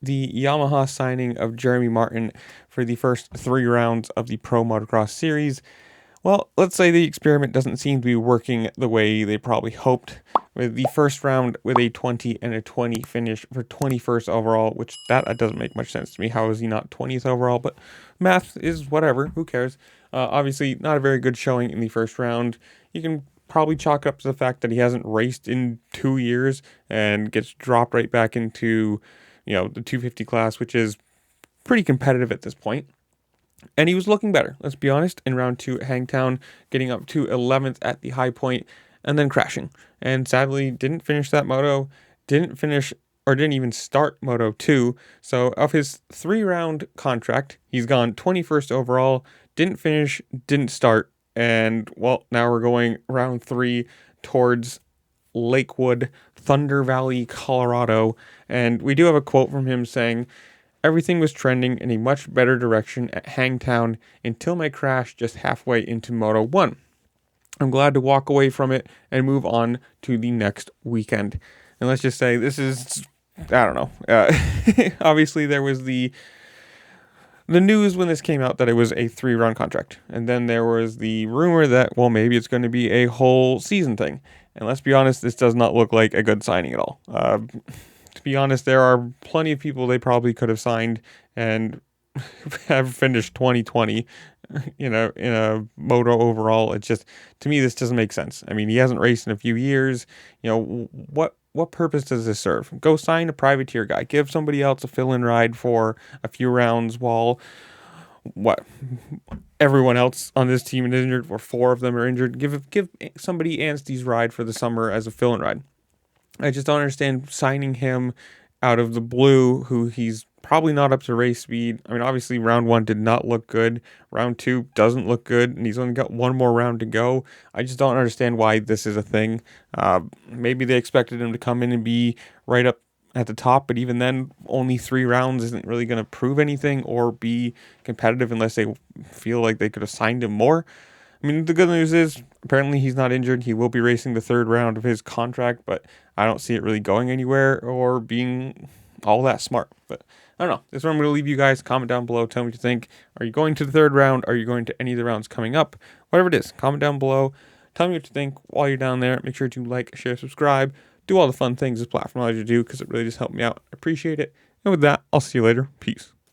the Yamaha signing of Jeremy Martin for the first 3 rounds of the Pro Motocross Series. Well, let's say the experiment doesn't seem to be working the way they probably hoped. With the first round with a 20 and a 20 finish for 21st overall, which that doesn't make much sense to me. How is he not 20th overall? But math is whatever. Who cares? Obviously, not a very good showing in the first round. You can probably chalk up to the fact that he hasn't raced in 2 years and gets dropped right back into, the 250 class, which is pretty competitive at this point. And he was looking better, let's be honest, in round 2 at Hangtown, getting up to 11th at the high point, and then crashing. And sadly, didn't finish that moto, didn't even start Moto 2. So, of his 3 round contract, he's gone 21st overall, didn't finish, didn't start, and well, now we're going round 3 towards Lakewood, Thunder Valley, Colorado. And we do have a quote from him saying, "Everything was trending in a much better direction at Hangtown until my crash just halfway into Moto 1. I'm glad to walk away from it and move on to the next weekend." And let's just say this is, I don't know. Obviously, there was the news when this came out that it was a 3 round contract. And then there was the rumor that, well, maybe it's going to be a whole season thing. And let's be honest, this does not look like a good signing at all. To be honest, there are plenty of people they probably could have signed and have finished 2020, in a moto overall. It's just, to me, this doesn't make sense. I mean, he hasn't raced in a few years. What purpose does this serve? Go sign a privateer guy. Give somebody else a fill-in ride for a few rounds while everyone else on this team is injured, or 4 of them are injured. Give somebody Anstey's ride for the summer as a fill-in ride. I just don't understand signing him out of the blue, who he's probably not up to race speed. I mean, obviously, round 1 did not look good. Round 2 doesn't look good, and he's only got 1 more round to go. I just don't understand why this is a thing. Maybe they expected him to come in and be right up at the top, but even then, only 3 rounds isn't really going to prove anything or be competitive unless they feel like they could have signed him more. I mean, the good news is, apparently he's not injured. He will be racing the 3rd round of his contract, but I don't see it really going anywhere or being all that smart. But I don't know. This is where I'm going to leave you guys. Comment down below. Tell me what you think. Are you going to the 3rd round? Are you going to any of the rounds coming up? Whatever it is, comment down below. Tell me what you think while you're down there. Make sure to like, share, subscribe. Do all the fun things this platform allows you to do, because it really just helped me out. I appreciate it. And with that, I'll see you later. Peace.